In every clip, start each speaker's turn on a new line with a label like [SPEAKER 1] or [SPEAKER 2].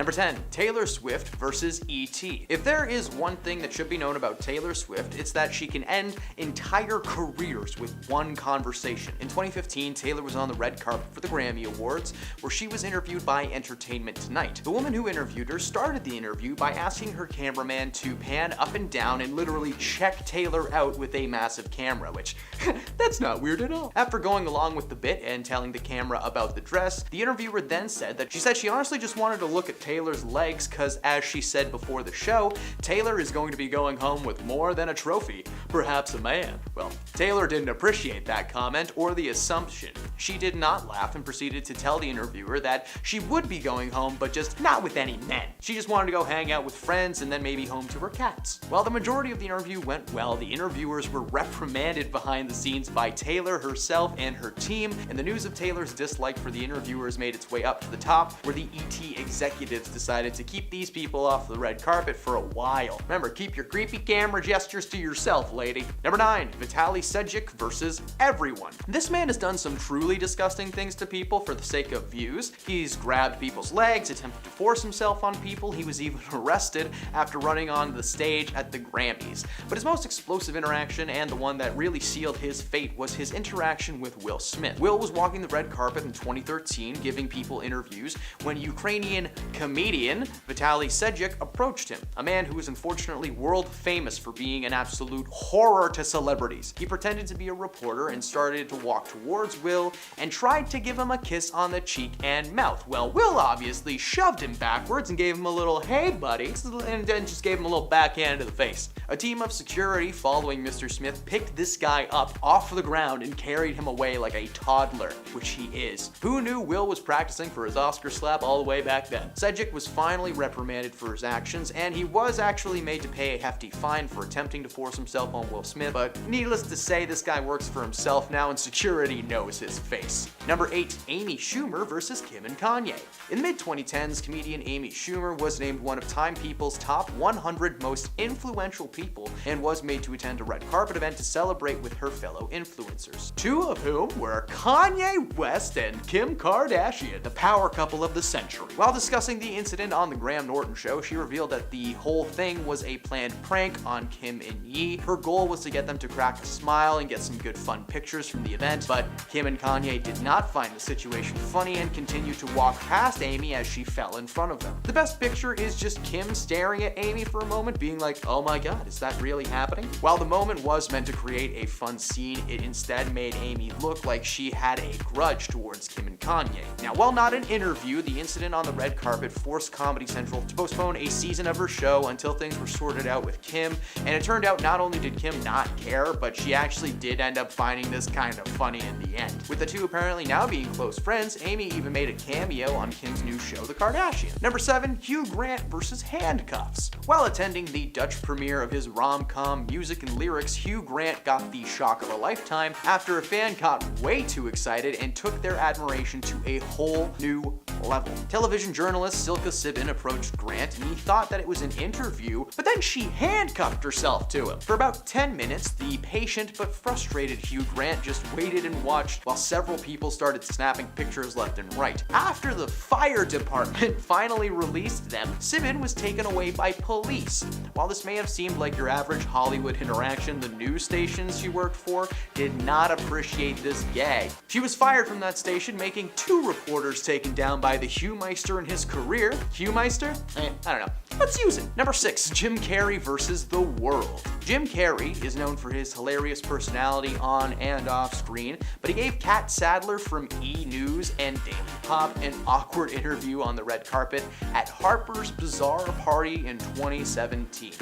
[SPEAKER 1] Number 10, Taylor Swift versus E.T. If there is one thing that should be known about Taylor Swift, it's that she can end entire careers with one conversation. In 2015, Taylor was on the red carpet for the Grammy Awards, where she was interviewed by Entertainment Tonight. The woman who interviewed her started the interview by asking her cameraman to pan up and down and literally check Taylor out with a massive camera, which, that's not weird at all. After going along with the bit and telling the camera about the dress, the interviewer then said that she honestly just wanted to look at Taylor's legs because, as she said before the show, Taylor is going to be going home with more than a trophy, perhaps a man. Well, Taylor didn't appreciate that comment or the assumption. She did not laugh and proceeded to tell the interviewer that she would be going home, but just not with any men. She just wanted to go hang out with friends and then maybe home to her cats. While the majority of the interview went well, the interviewers were reprimanded behind the scenes by Taylor herself and her team, and the news of Taylor's dislike for the interviewers made its way up to the top, where the ET executives decided to keep these people off the red carpet for a while. Remember, keep your creepy camera gestures to yourself, lady. Number 9, Vitali Sedic versus everyone. This man has done some truly disgusting things to people for the sake of views. He's grabbed people's legs, attempted to force himself on people. He was even arrested after running on the stage at the Grammys. But his most explosive interaction, and the one that really sealed his fate, was his interaction with Will Smith. Will was walking the red carpet in 2013, giving people interviews, when Ukrainian comedian Vitali Sedic approached him, a man who is unfortunately world famous for being an absolute horror to celebrities. He pretended to be a reporter and started to walk towards Will and tried to give him a kiss on the cheek and mouth. Well, Will obviously shoved him backwards and gave him a little "hey buddy," and then just gave him a little backhand to the face. A team of security following Mr. Smith picked this guy up off the ground and carried him away like a toddler, which he is. Who knew Will was practicing for his Oscar slap all the way back then? Sedic was finally reprimanded for his actions, and he was actually made to pay a hefty fine for attempting to force himself on Will Smith, but needless to say, this guy works for himself now and security knows his face. Number 8, Amy Schumer versus Kim and Kanye. In the mid-2010s, comedian Amy Schumer was named one of Time People's top 100 most influential people and was made to attend a red carpet event to celebrate with her fellow influencers, two of whom were Kanye West and Kim Kardashian, the power couple of the century. While discussing the incident on the Graham Norton show, she revealed that the whole thing was a planned prank on Kim and Ye. Her goal was to get them to crack a smile and get some good fun pictures from the event, but Kim and Kanye did not find the situation funny and continued to walk past Amy as she fell in front of them. The best picture is just Kim staring at Amy for a moment, being like, "Oh my god, is that really happening?" While the moment was meant to create a fun scene, it instead made Amy look like she had a grudge towards Kim and Kanye. Now, while not an interview, the incident on the red carpet forced Comedy Central to postpone a season of her show until things were sorted out with Kim, and it turned out not only did Kim not care, but she actually did end up finding this kind of funny in the end. With the two apparently now being close friends, Amy even made a cameo on Kim's new show, The Kardashians. Number 7, Hugh Grant versus Handcuffs. While attending the Dutch premiere of his rom-com Music and Lyrics, Hugh Grant got the shock of a lifetime after a fan got way too excited and took their admiration to a whole new level. Television journalist Silka Sibin approached Grant and he thought that it was an interview, but then she handcuffed herself to him. For about 10 minutes, the patient but frustrated Hugh Grant just waited and watched while several people started snapping pictures left and right. After the fire department finally released them, Sibin was taken away by police. While this may have seemed like your average Hollywood interaction, the news stations she worked for did not appreciate this gag. She was fired from that station, making 2 reporters taken down by the Hugh Meister in his career. Hugh Meister? I don't know. Let's use it. Number 6, Jim Carrey versus the world. Jim Carrey is known for his hilarious personality on and off screen, but he gave Kat Sadler from E! News and Daily Pop an awkward interview on the red carpet at Harper's Bazaar Party in 2017.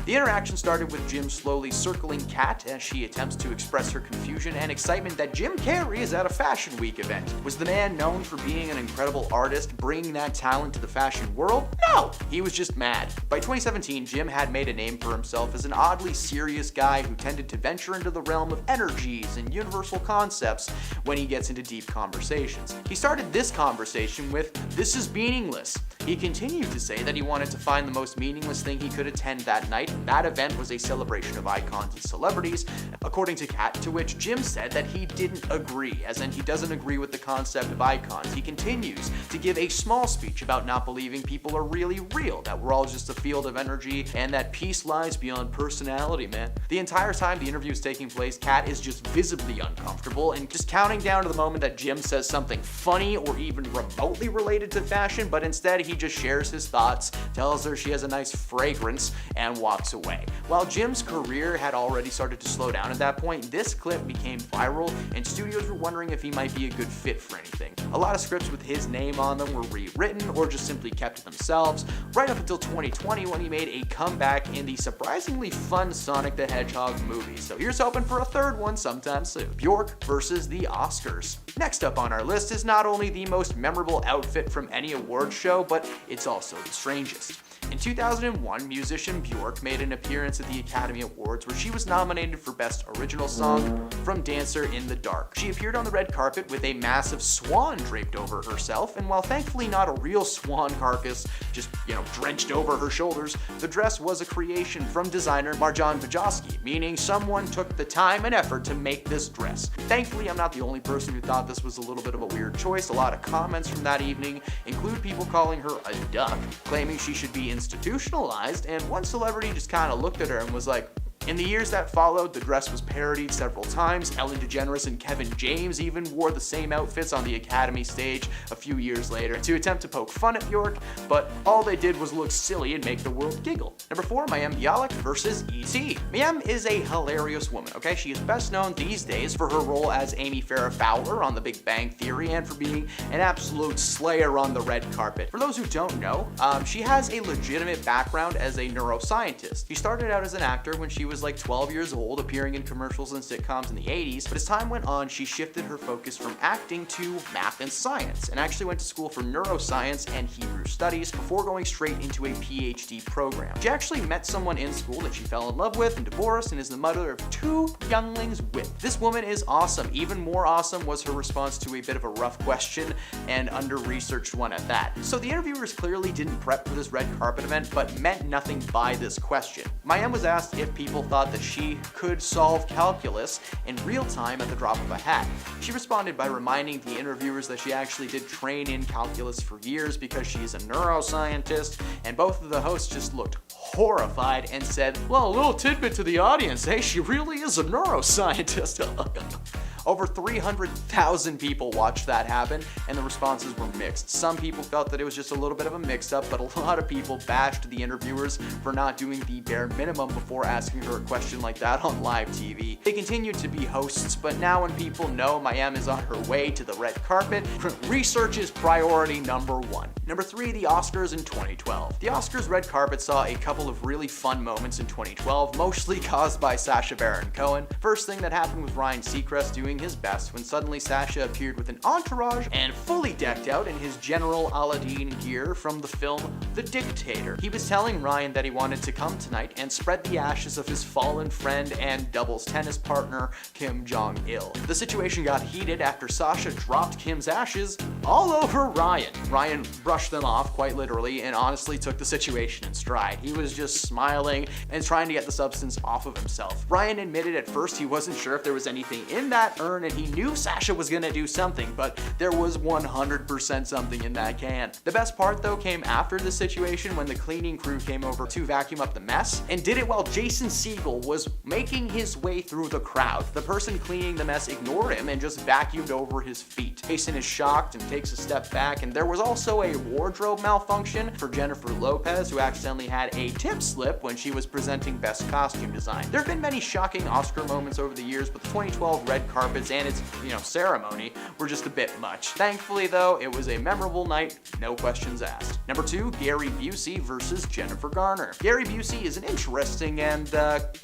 [SPEAKER 1] The interaction started with Jim slowly circling Kat as she attempts to express her confusion and excitement that Jim Carrey is at a Fashion Week event. Was the man known for being an incredible artist, bringing that talent to the fashion world? No! He was just mad. By 2017, Jim had made a name for himself as an oddly serious guy who tended to venture into the realm of energies and universal concepts when he gets into deep conversations. He started this conversation with, "This is meaningless." He continued to say that he wanted to find the most meaningless thing he could attend that night, Johansson. That event was a celebration of icons and celebrities, according to Kat, to which Jim said that he didn't agree, as in he doesn't agree with the concept of icons. He continues to give a small speech about not believing people are really real, that we're all just a field of energy, and that peace lies beyond personality, man. The entire time the interview is taking place, Kat is just visibly uncomfortable and just counting down to the moment that Jim says something funny or even remotely related to fashion, but instead he just shares his thoughts, tells her she has a nice fragrance, and walks away. While Jim's career had already started to slow down at that point, this clip became viral and studios were wondering if he might be a good fit for anything. A lot of scripts with his name on them were rewritten or just simply kept to themselves, right up until 2020 when he made a comeback in the surprisingly fun Sonic the Hedgehog movie. So here's hoping for a third one sometime soon. Bjork versus the Oscars. Next up on our list is not only the most memorable outfit from any award show, but it's also the strangest. In 2001, musician Bjork made an appearance at the Academy Awards where she was nominated for Best Original Song from Dancer in the Dark. She appeared on the red carpet with a massive swan draped over herself, and while thankfully not a real swan carcass just, drenched over her shoulders, the dress was a creation from designer Marjan Bajowski, meaning someone took the time and effort to make this dress. Thankfully, I'm not the only person who thought this was a little bit of a weird choice. A lot of comments from that evening include people calling her a duck, claiming she should be institutionalized, and one celebrity just kind of looked at her and was like, in the years that followed, the dress was parodied several times. Ellen DeGeneres and Kevin James even wore the same outfits on the Academy stage a few years later to attempt to poke fun at Bjork, but all they did was look silly and make the world giggle. Number 4, Mayim Bialik versus E.T. Mayim is a hilarious woman, okay? She is best known these days for her role as Amy Farrah Fowler on The Big Bang Theory and for being an absolute slayer on the red carpet. For those who don't know, she has a legitimate background as a neuroscientist. She started out as an actor when she was like 12 years old, appearing in commercials and sitcoms in the 80s, but as time went on, she shifted her focus from acting to math and science, and actually went to school for neuroscience and Hebrew studies before going straight into a PhD program. She actually met someone in school that she fell in love with and divorced, and is the mother of 2 younglings with. This woman is awesome. Even more awesome was her response to a bit of a rough question, and under-researched one at that. So the interviewers clearly didn't prep for this red carpet event, but meant nothing by this question. Mayim was asked if people thought that she could solve calculus in real time at the drop of a hat. She responded by reminding the interviewers that she actually did train in calculus for years because she's a neuroscientist, and both of the hosts just looked horrified and said, well, a little tidbit to the audience, hey, she really is a neuroscientist. Over 300,000 people watched that happen, and the responses were mixed. Some people felt that it was just a little bit of a mix-up, but a lot of people bashed the interviewers for not doing the bare minimum before asking her a question like that on live TV. They continued to be hosts, but now when people know Mayim is on her way to the red carpet, research is priority number 1. Number 3, the Oscars in 2012. The Oscars red carpet saw a couple of really fun moments in 2012, mostly caused by Sacha Baron Cohen. First thing that happened was Ryan Seacrest doing his best when suddenly Sacha appeared with an entourage and fully decked out in his General Aladdin gear from the film The Dictator. He was telling Ryan that he wanted to come tonight and spread the ashes of his fallen friend and doubles tennis partner Kim Jong-il. The situation got heated after Sacha dropped Kim's ashes all over Ryan. Ryan brushed them off quite literally and honestly took the situation in stride. He was just smiling and trying to get the substance off of himself. Ryan admitted at first he wasn't sure if there was anything in that urn, and he knew Sacha was gonna do something, but there was 100% something in that can. The best part though came after the situation when the cleaning crew came over to vacuum up the mess, and did it while Jason Segel was making his way through the crowd. The person cleaning the mess ignored him and just vacuumed over his feet. Jason is shocked and takes a step back, and there was also a wardrobe malfunction for Jennifer Lopez, who accidentally had a tip slip when she was presenting Best Costume Design. There have been many shocking Oscar moments over the years, but the 2012 red carpets and its, ceremony were just a bit much. Thankfully though, it was a memorable night, no questions asked. Number 2, Gary Bucy versus Jennifer Garner. Gary Bucy is an interesting and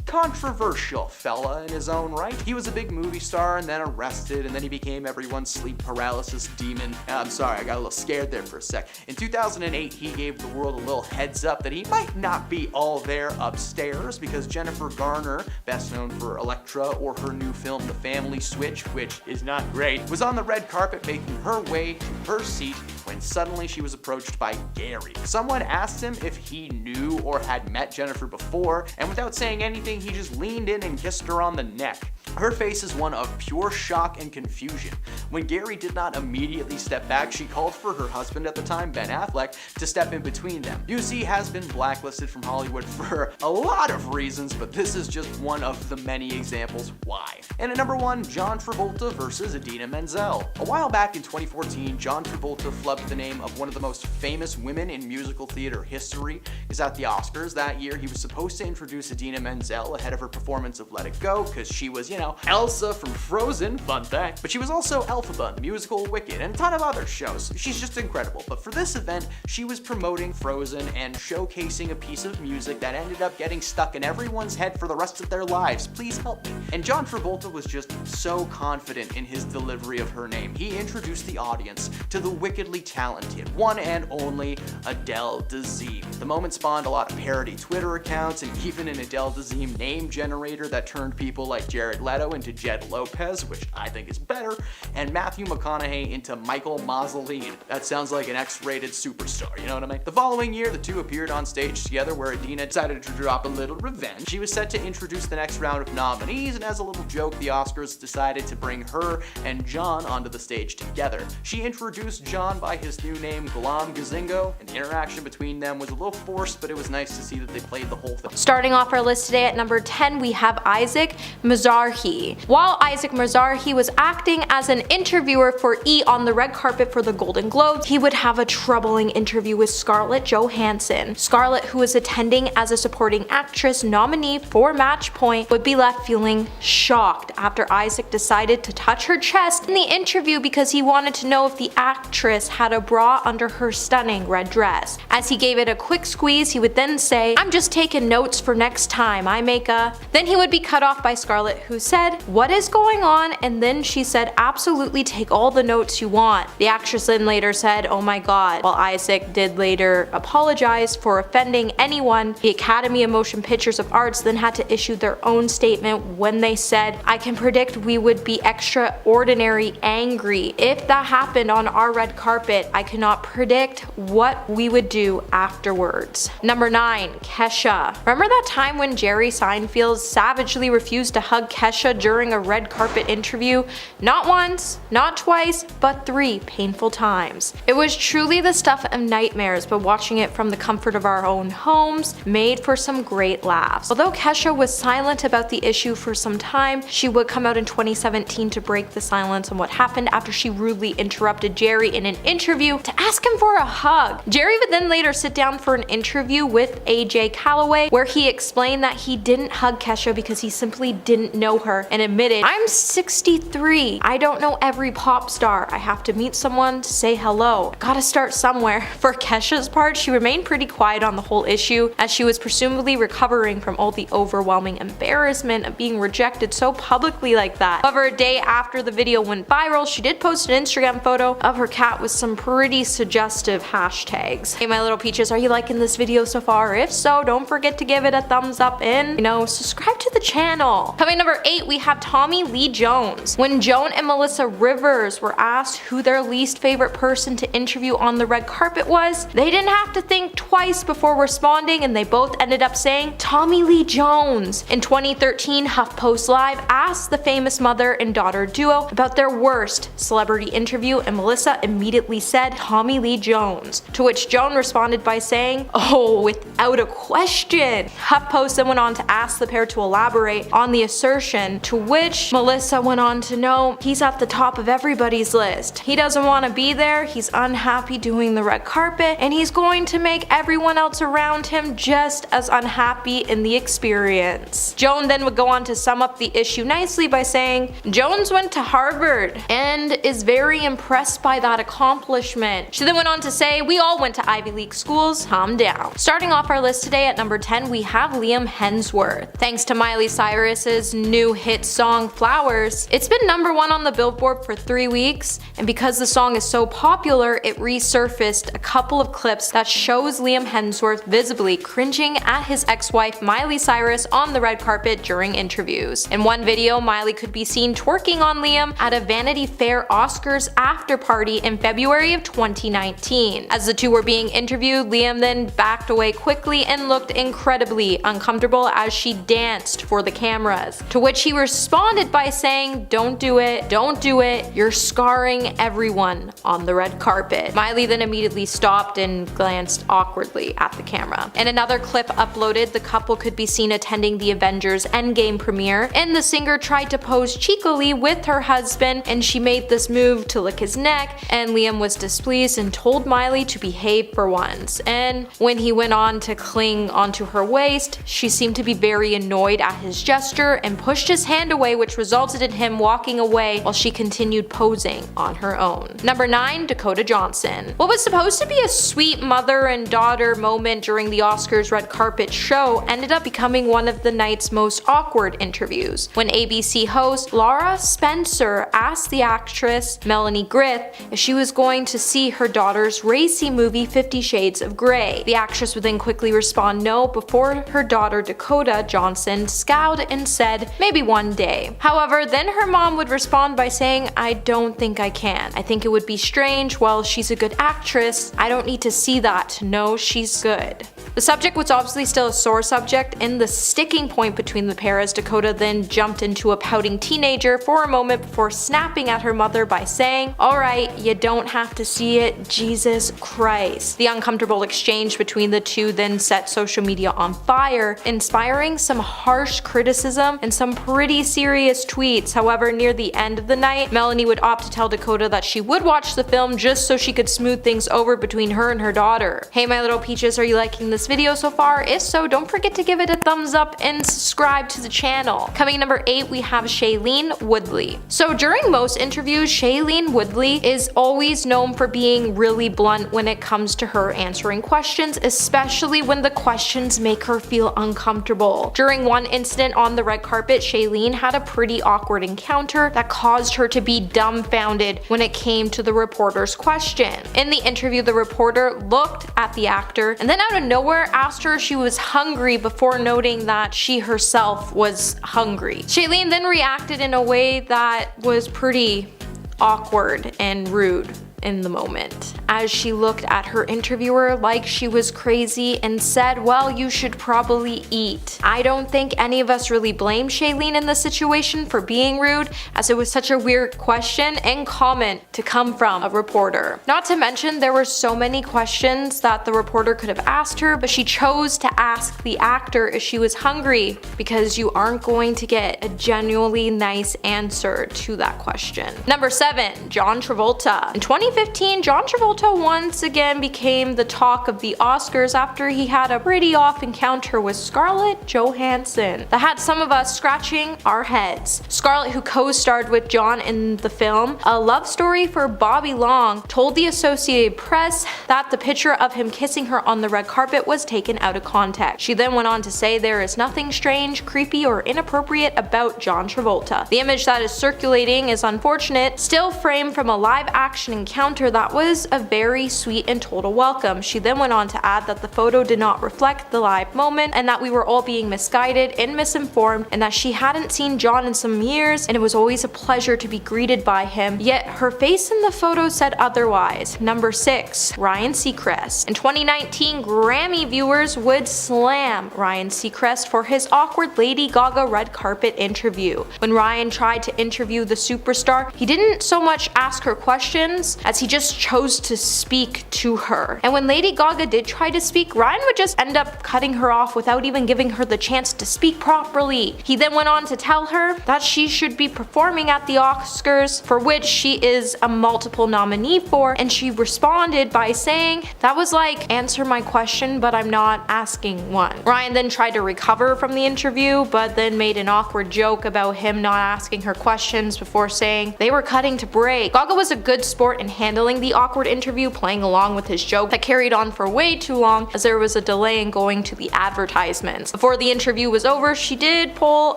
[SPEAKER 1] controversial fella in his own right. He was a big movie star and then arrested, and then he became everyone's sleep paralysis demon. I'm sorry, I got a little scared there for a sec. In 2008, he gave the world a little heads up that he might not be all there upstairs, because Jennifer Garner, best known for Elektra or her new film The Family Switch, which is not great, was on the red carpet making her way to her seat when suddenly she was approached by Gary. Someone asked him if he knew or had met Jennifer before, and without saying anything, he just leaned in and kissed her on the neck. Her face is one of pure shock and confusion. When Gary did not immediately step back, she called for her husband at the time, Ben Affleck, to step in between them. Bucy has been blacklisted from Hollywood for a lot of reasons, but this is just one of the many examples why. And at number 1, John Travolta versus Adena Menzel. A while back in 2014, John Travolta flubbed the name of one of the most famous women in musical theater history, because at the Oscars that year he was supposed to introduce Adena Menzel ahead of her performance of Let It Go, because she was, Elsa from Frozen, fun fact, but she was also Elphaba in the musical Wicked and a ton of other shows. She's just incredible. But for this event, she was promoting Frozen and showcasing a piece of music that ended up getting stuck in everyone's head for the rest of their lives. Please help me. And John Travolta was just so confident in his delivery of her name. He introduced the audience to the wickedly talented, one and only Adele Dazeem. The moment spawned a lot of parody Twitter accounts and even an Adele Dazeem name generator that turned people like Jared Leto into Jed Lopez, which I think is better, and Matthew McConaughey into Michael Mazzoline. That sounds like an X-rated superstar, you know what I mean? The following year, the two appeared on stage together where Adena decided to drop a little revenge. She was set to introduce the next round of nominees, and as a little joke, the Oscars decided to bring her and John onto the stage together. She introduced John by his new name, Gulam Gazingo, and the interaction between them was a little forced, but it was nice to see that they played the whole thing.
[SPEAKER 2] Starting off our list today at number 10, we have Isaac Mizrahi. While Isaac Mizrahi was acting as an interviewer for E! On the red carpet for the Golden Globes, he would have a troubling interview with Scarlet Johansson. Scarlet, who was attending as a supporting actress nominee for Match Point, would be left feeling shocked after Isaac decided to touch her chest in the interview because he wanted to know if the actress had a bra under her stunning red dress. As he gave it a quick squeeze, he would then say, "I'm just taking notes for next time I make a..." Then he would be cut off by Scarlet, who said, "What is going on?" And then she said, "Absolutely, take all the notes you want." The actress then later said, "Oh my god." While Isaac did later apologize for offending anyone, the Academy of Motion Pictures of Arts then had to issue their own statement when they said, "I can predict we would be extraordinary angry if that happened on our red carpet. I cannot predict what we would do afterwards." Number 9, Kesha. Remember that time when Jerry Seinfeld savagely refused to hug Kesha during a red carpet interview? Not once, not twice, but 3 painful times. It was truly the stuff of nightmares, but watching it from the comfort of our own homes made for some great laughs. Although Kesha was silent about the issue for some time, she would come out in 2017 to break the silence on what happened after she rudely interrupted Jerry in an interview to ask him for a hug. Jerry would then later sit down for an interview with AJ Calloway where he explained that he didn't hug Kesha because he simply didn't know her and admitted, "I'm 63. I don't know every pop star. I have to meet someone to say hello. Gotta start somewhere." For Kesha's part, she remained pretty quiet on the whole issue as she was presumably recovering from all the overwhelming embarrassment of being rejected so publicly like that. However, a day after the video went viral, she did post an Instagram photo of her cat with some pretty suggestive hashtags. Hey my little peaches, are you liking this video so far? If so, don't forget to give it a thumbs up and, subscribe to the channel. Coming number 8, we have Tommy Lee Jones. When Joan and Melissa Rivers were asked who their least favorite person to interview on the red carpet was, they didn't have to think twice before responding and they both ended up saying Tommy Lee Jones. In 2013, HuffPost Live asked the famous mother and daughter duo about their worst celebrity interview and Melissa immediately said Tommy Lee Jones, to which Joan responded by saying, "Oh, without a question." HuffPost then went on to ask the pair to elaborate on the assertion, to which Melissa went on to know, "He's at the top of everybody's list. He doesn't want to be there, he's unhappy doing the red carpet, and he's going to make everyone else around him just as unhappy in the experience." Joan then would go on to sum up the issue nicely by saying, "Jones went to Harvard and is very impressed by that accomplishment." She then went on to say, "We all went to Ivy League schools, calm down." Starting off our list today at number 10, we have Liam Hemsworth. Thanks to Miley Cyrus's new hit song Flowers. It's been #1 on the Billboard for 3 weeks, and because the song is so popular, it resurfaced a couple of clips that shows Liam Hemsworth visibly cringing at his ex-wife Miley Cyrus on the red carpet during interviews. In one video, Miley could be seen twerking on Liam at a Vanity Fair Oscars after party in February of 2019. As the two were being interviewed, Liam then backed away quickly and looked incredibly uncomfortable as she danced for the cameras, to which he responded by saying, "Don't do it, don't do it, you're scarring everyone on the red carpet." Miley then immediately stopped and glanced awkwardly at the camera. In another clip uploaded, the couple could be seen attending the Avengers Endgame premiere, and the singer tried to pose cheekily with her husband, and she made this move to lick his neck, and Liam was displeased and told Miley to behave for once. And when he went on to cling onto her waist, she seemed to be very annoyed at his gesture and pushed his hand away, which resulted in him walking away while she continued posing on her own. #9, Dakota Johnson. What was supposed to be a sweet mother and daughter moment during the Oscars red carpet show ended up becoming one of the night's most awkward interviews, when ABC host Laura Spencer asked the actress Melanie Griffith if she was going to see her daughter's racy movie 50 Shades of Grey. The actress would then quickly respond no before her daughter Dakota Johnson scowled and said, "Maybe one day." However, then her mom would respond by saying, "I don't think I can. I think it would be strange. Well, she's a good actress. I don't need to see that to know she's good." The subject was obviously still a sore subject and the sticking point between the pair, as Dakota then jumped into a pouting teenager for a moment before snapping at her mother by saying, "Alright, you don't have to see it, Jesus Christ." The uncomfortable exchange between the two then set social media on fire, inspiring some harsh criticism and some pretty serious tweets. However, near the end of the night, Melanie would opt to tell Dakota that she would watch the film just so she could smooth things over between her and her daughter. Hey my little peaches, are you liking this video so far? If so, don't forget to give it a thumbs up and subscribe to the channel. Coming #8, we have Shailene Woodley. So during most interviews, Shailene Woodley is always known for being really blunt when it comes to her answering questions, especially when the questions make her feel uncomfortable. During one incident on the red carpet, Shailene had a pretty awkward encounter that caused her to be dumbfounded when it came to the reporter's question. In the interview, the reporter looked at the actor and then out of nowhere asked her if she was hungry before noting that she herself was hungry. Shailene then reacted in a way that was pretty awkward and rude in the moment, as she looked at her interviewer like she was crazy and said, "Well, you should probably eat." I don't think any of us really blame Shailene in this situation for being rude, as it was such a weird question and comment to come from a reporter. Not to mention, there were so many questions that the reporter could have asked her, but she chose to ask the actor if she was hungry, because you aren't going to get a genuinely nice answer to that question. #7, John Travolta. In 2015, John Travolta once again became the talk of the Oscars after he had a pretty off encounter with Scarlet Johansson that had some of us scratching our heads. Scarlet, who co-starred with John in the film A Love Story for Bobby Long, told the Associated Press that the picture of him kissing her on the red carpet was taken out of context. She then went on to say there is nothing strange, creepy, or inappropriate about John Travolta. The image that is circulating is unfortunate, still framed from a live-action encounter that was a very sweet and total welcome. She then went on to add that the photo did not reflect the live moment and that we were all being misguided and misinformed, and that she hadn't seen John in some years and it was always a pleasure to be greeted by him, yet her face in the photo said otherwise. #6, Ryan Seacrest. In 2019, Grammy viewers would slam Ryan Seacrest for his awkward Lady Gaga red carpet interview. When Ryan tried to interview the superstar, he didn't so much ask her questions as he just chose to speak to her. And when Lady Gaga did try to speak, Ryan would just end up cutting her off without even giving her the chance to speak properly. He then went on to tell her that she should be performing at the Oscars, for which she is a multiple nominee for, and she responded by saying, "That was like, answer my question, but I'm not asking one." Ryan then tried to recover from the interview, but then made an awkward joke about him not asking her questions before saying they were cutting to break. Gaga was a good sport and handling the awkward interview, playing along with his joke that carried on for way too long as there was a delay in going to the advertisements. Before the interview was over, she did pull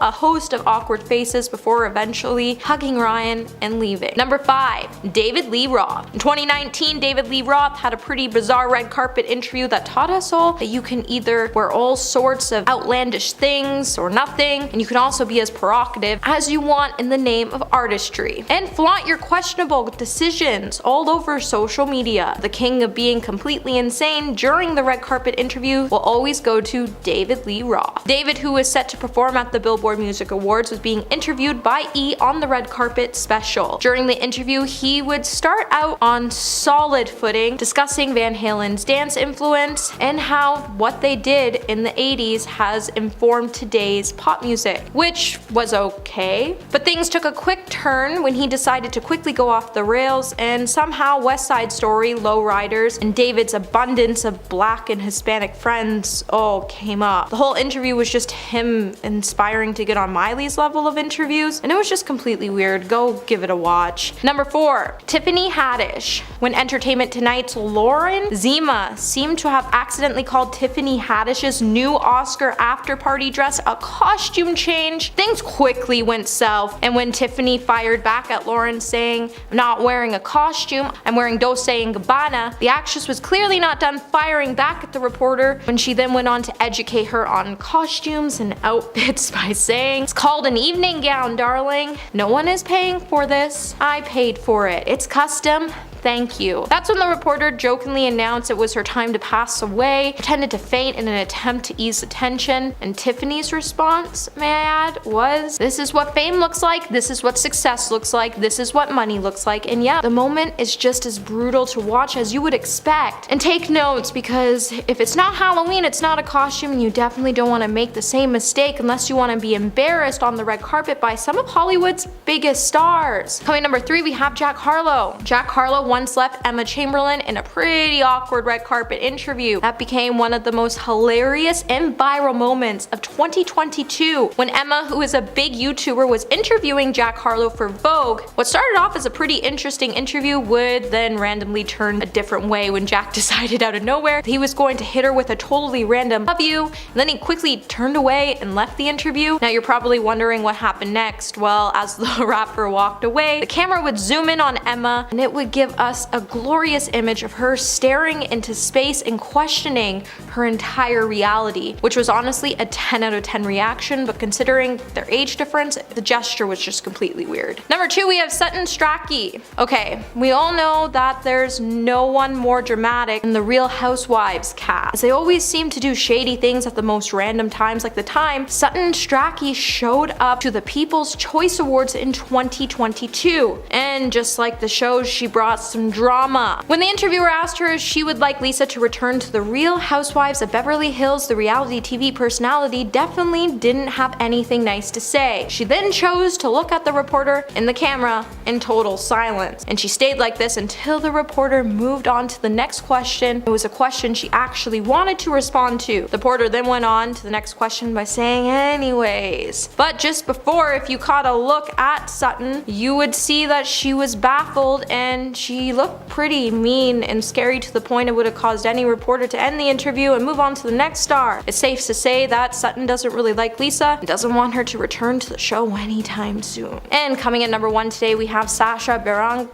[SPEAKER 2] a host of awkward faces before eventually hugging Ryan and leaving. Number 5, David Lee Roth. In 2019, David Lee Roth had a pretty bizarre red carpet interview that taught us all that you can either wear all sorts of outlandish things or nothing, and you can also be as provocative as you want in the name of artistry, and flaunt your questionable decisions all over social media. The king of being completely insane during the red carpet interview will always go to David Lee Roth. David, who was set to perform at the Billboard Music Awards, was being interviewed by E! on the red carpet special. During the interview, he would start out on solid footing, discussing Van Halen's dance influence and how what they did in the 80s has informed today's pop music, which was okay. But things took a quick turn when he decided to quickly go off the rails, and somehow West Side Story, Lowriders, and David's abundance of black and Hispanic friends all came up. The whole interview was just him inspiring to get on Miley's level of interviews, and it was just completely weird. Go give it a watch. Number 4, Tiffany Haddish. When Entertainment Tonight's Lauren Zima seemed to have accidentally called Tiffany Haddish's new Oscar after party dress a costume change, things quickly went south, and when Tiffany fired back at Lauren saying, "I'm not wearing a costume, I'm wearing Dolce & Gabbana," the actress was clearly not done firing back at the reporter when she then went on to educate her on costumes and outfits by saying, "It's called an evening gown, darling. No one is paying for this. I paid for it. It's custom. Thank you." That's when the reporter jokingly announced it was her time to pass away, pretended to faint in an attempt to ease the tension, and Tiffany's response, may I add, was, "This is what fame looks like, this is what success looks like, this is what money looks like." And yeah, the moment is just as brutal to watch as you would expect. And take notes, because if it's not Halloween, it's not a costume, and you definitely don't want to make the same mistake unless you want to be embarrassed on the red carpet by some of Hollywood's biggest stars. Coming number 3, we have Jack Harlow. Jack Harlow once left Emma Chamberlain in a pretty awkward red carpet interview. That became one of the most hilarious and viral moments of 2022 when Emma, who is a big YouTuber, was interviewing Jack Harlow for Vogue. What started off as a pretty interesting interview would then randomly turn a different way when Jack decided out of nowhere he was going to hit her with a totally random "love you," and then he quickly turned away and left the interview. Now you're probably wondering what happened next. Well, as the rapper walked away, the camera would zoom in on Emma, and it would give us a glorious image of her staring into space and questioning her entire reality, which was honestly a 10 out of 10 reaction, but considering their age difference, the gesture was just completely weird. Number 2, we have Sutton Strachey. Okay, we all know that there's no one more dramatic than the Real Housewives cast, as they always seem to do shady things at the most random times, like the time Sutton Strachey showed up to the People's Choice Awards in 2022, and just like the shows, she brought some drama. When the interviewer asked her if she would like Lisa to return to the Real Housewives of Beverly Hills, the reality TV personality definitely didn't have anything nice to say. She then chose to look at the reporter in the camera in total silence, and she stayed like this until the reporter moved on to the next question. It was a question she actually wanted to respond to. The reporter then went on to the next question by saying anyways. But just before, if you caught a look at Sutton, you would see that she was baffled, and she looked pretty mean and scary to the point it would have caused any reporter to end the interview and move on to the next star. It's safe to say that Sutton doesn't really like Lisa and doesn't want her to return to the show anytime soon. And coming at number 1 today, we have Sacha Baron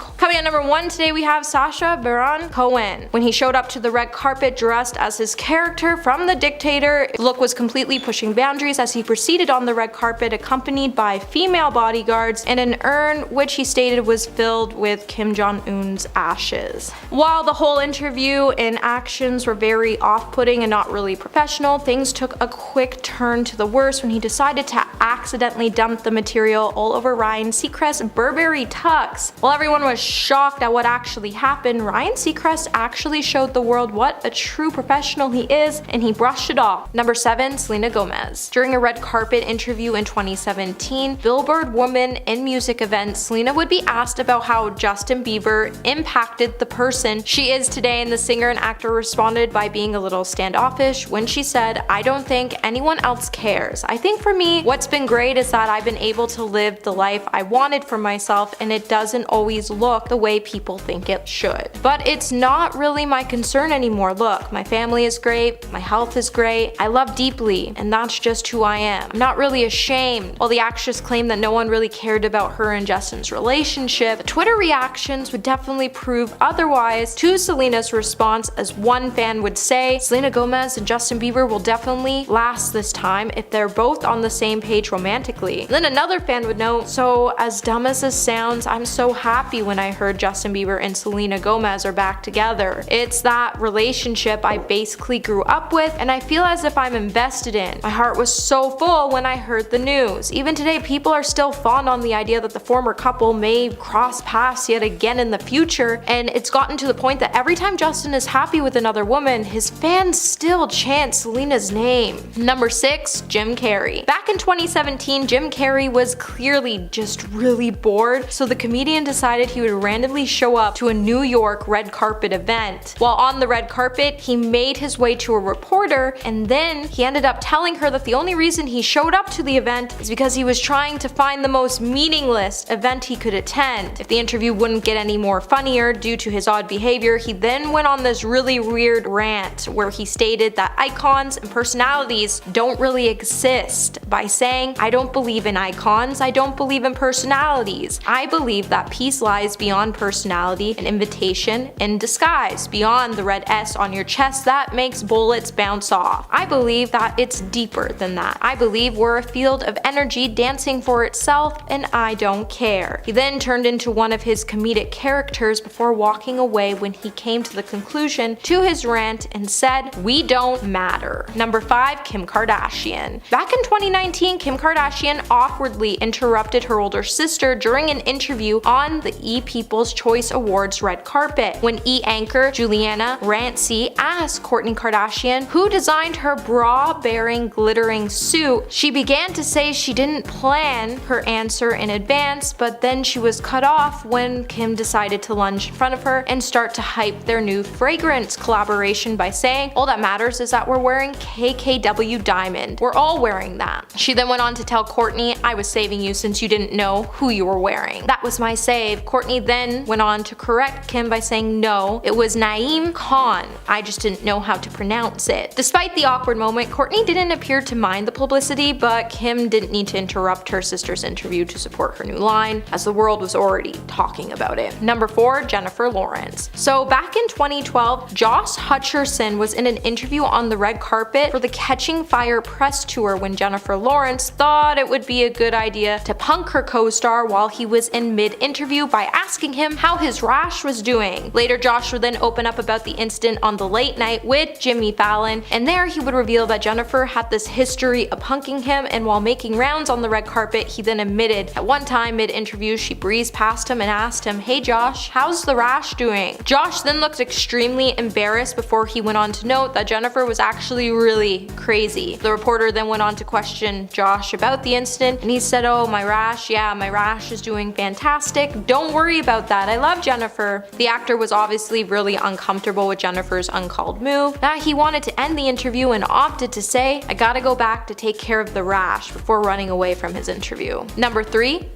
[SPEAKER 2] Cohen. When he showed up to the red carpet dressed as his character from The Dictator, the look was completely pushing boundaries as he proceeded on the red carpet accompanied by female bodyguards and an urn which he stated was filled with Kim Jong-un's ashes. While the whole interview and actions were very off-putting and not really professional, things took a quick turn to the worst when he decided to accidentally dump the material all over Ryan Seacrest's Burberry tux. While everyone was shocked at what actually happened, Ryan Seacrest actually showed the world what a true professional he is, and he brushed it off. Number 7, Selena Gomez. During a red carpet interview in 2017, Billboard Woman in Music event, Selena would be asked about how Justin Bieber impacted the person she is today, and the singer and actor responded by being a little standoffish when she said, "I don't think anyone else cares. I think for me, what's been great is that I've been able to live the life I wanted for myself, and it doesn't always look the way people think it should. But it's not really my concern anymore. Look, my family is great, my health is great, I love deeply, and that's just who I am. I'm not really ashamed." While the actress claimed that no one really cared about her and Justin's relationship, the Twitter reactions would definitely prove otherwise. To Selena's response, as one fan would say, "Selena Gomez and Justin Bieber will definitely last this time if they're both on the same page romantically." And then another fan would note, "So as dumb as this sounds, I'm so happy when I heard Justin Bieber and Selena Gomez are back together. It's that relationship I basically grew up with and I feel as if I'm invested in. My heart was so full when I heard the news. Even today, people are still fond on the idea that the former couple may cross paths yet again in the future, and it's gotten to the point that every time Justin is happy with another woman, his fans still chant Selena's name." Number 6. Jim Carrey. Back in 2017, Jim Carrey was clearly just really bored, so the comedian decided he would randomly show up to a New York red carpet event. While on the red carpet, he made his way to a reporter, and then he ended up telling her that the only reason he showed up to the event is because he was trying to find the most meaningless event he could attend. If the interview wouldn't get any more funnier due to his odd behavior, he then went on this really weird rant where he stated that icons and personalities don't really exist by saying, "I don't believe in icons, I don't believe in personalities. I believe that peace lies beyond personality, an invitation in disguise, beyond the red S on your chest that makes bullets bounce off. I believe that it's deeper than that. I believe we're a field of energy dancing for itself, and I don't care." He then turned into one of his comedic characters before walking away when he came to the conclusion to his rant and said, "We don't matter." Number 5. Kim Kardashian. Back in 2019, Kim Kardashian awkwardly interrupted her older sister during an interview on the E! People's Choice Awards red carpet. When E! anchor Juliana Rancic asked Kourtney Kardashian who designed her bra-bearing glittering suit, she began to say she didn't plan her answer in advance, but then she was cut off when Kim decided to lunge in front of her and start to hype their new fragrance collaboration by saying, "All that matters is that we're wearing KKW Diamond. We're all wearing that." She then went on to tell Kourtney, "I was saving you since you didn't know who you were wearing. That was my save." Kourtney then went on to correct Kim by saying, "No, it was Naeem Khan. I just didn't know how to pronounce it." Despite the awkward moment, Kourtney didn't appear to mind the publicity, but Kim didn't need to interrupt her sister's interview to support her new line, as the world was already talking about it. Number 4. Jennifer Lawrence. So back in 2012, Josh Hutcherson was in an interview on the red carpet for the Catching Fire press tour when Jennifer Lawrence thought it would be a good idea to punk her co-star while he was in mid-interview by asking him how his rash was doing. Later, Josh would then open up about the incident on the Late Night with Jimmy Fallon, and there he would reveal that Jennifer had this history of punking him, and while making rounds on the red carpet, he then admitted at one time mid-interview she breezed past him and asked him, "Hey Josh, how's the rash doing?" Josh then looked extremely embarrassed before he went on to note that Jennifer was actually really crazy. The reporter then went on to question Josh about the incident, and he said, "Oh, my rash, yeah, my rash is doing fantastic. Don't worry about that. I love Jennifer." The actor was obviously really uncomfortable with Jennifer's uncalled move. Now he wanted to end the interview and opted to say, "I gotta go back to take care of the rash," before running away from his interview. Number 3.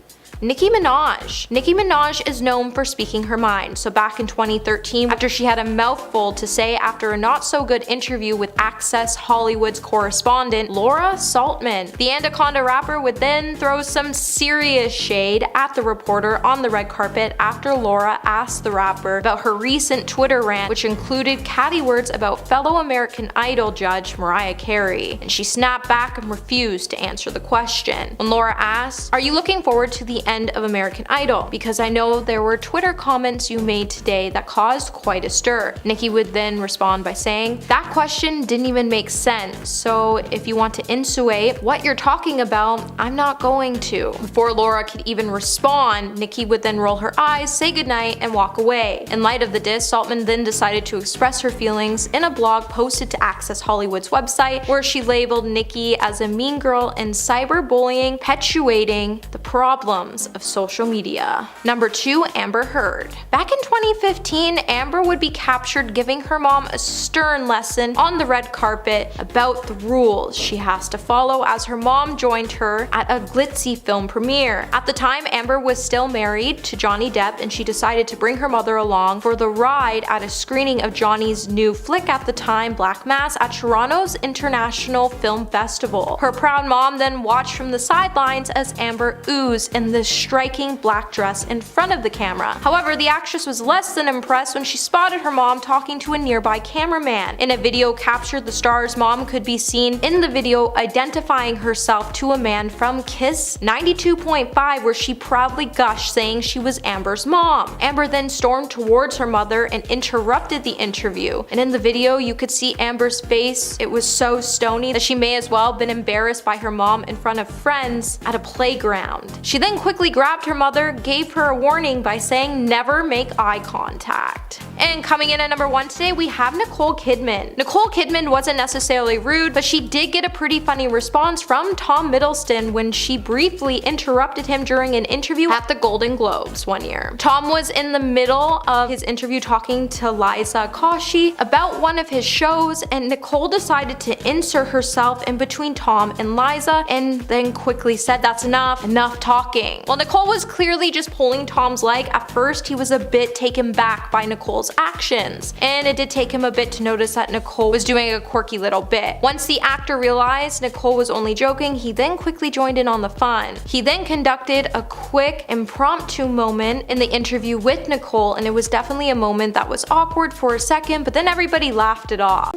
[SPEAKER 2] Nicki Minaj. Nicki Minaj is known for speaking her mind, so back in 2013, after she had a mouthful to say after a not-so-good interview with Access Hollywood's correspondent, Laura Saltman, the Anaconda rapper would then throw some serious shade at the reporter on the red carpet after Laura asked the rapper about her recent Twitter rant, which included catty words about fellow American Idol judge Mariah Carey, and she snapped back and refused to answer the question. When Laura asked, "Are you looking forward to the end of American Idol? Because I know there were Twitter comments you made today that caused quite a stir," Nicki would then respond by saying, "That question didn't even make sense, so if you want to insinuate what you're talking about, I'm not going to." Before Laura could even respond, Nicki would then roll her eyes, say goodnight, and walk away. In light of the diss, Saltman then decided to express her feelings in a blog posted to Access Hollywood's website, where she labeled Nicki as a mean girl and cyberbullying, perpetuating the problem breadcrumbs of social media. Number 2, Amber Heard. Back in 2015, Amber would be captured giving her mom a stern lesson on the red carpet about the rules she has to follow as her mom joined her at a glitzy film premiere. At the time, Amber was still married to Johnny Depp, and she decided to bring her mother along for the ride at a screening of Johnny's new flick at the time, Black Mass, at Toronto's International Film Festival. Her proud mom then watched from the sidelines as Amber oozed in this striking black dress in front of the camera. However, the actress was less than impressed when she spotted her mom talking to a nearby cameraman. In a video captured, the star's mom could be seen in the video identifying herself to a man from Kiss 92.5, where she proudly gushed, saying she was Amber's mom. Amber then stormed towards her mother and interrupted the interview. And in the video, you could see Amber's face. It was so stony that she may as well have been embarrassed by her mom in front of friends at a playground. She then quickly grabbed her mother, gave her a warning by saying never make eye contact. And coming in at number 1 today, we have Nicole Kidman. Nicole Kidman wasn't necessarily rude, but she did get a pretty funny response from Tom Hiddleston when she briefly interrupted him during an interview at the Golden Globes one year. Tom was in the middle of his interview talking to Liza Koshy about one of his shows, and Nicole decided to insert herself in between Tom and Liza and then quickly said, "That's enough talking." While Nicole was clearly just pulling Tom's leg, at first he was a bit taken back by Nicole's actions, and it did take him a bit to notice that Nicole was doing a quirky little bit. Once the actor realized Nicole was only joking, he then quickly joined in on the fun. He then conducted a quick impromptu moment in the interview with Nicole, and it was definitely a moment that was awkward for a second, but then everybody laughed it off.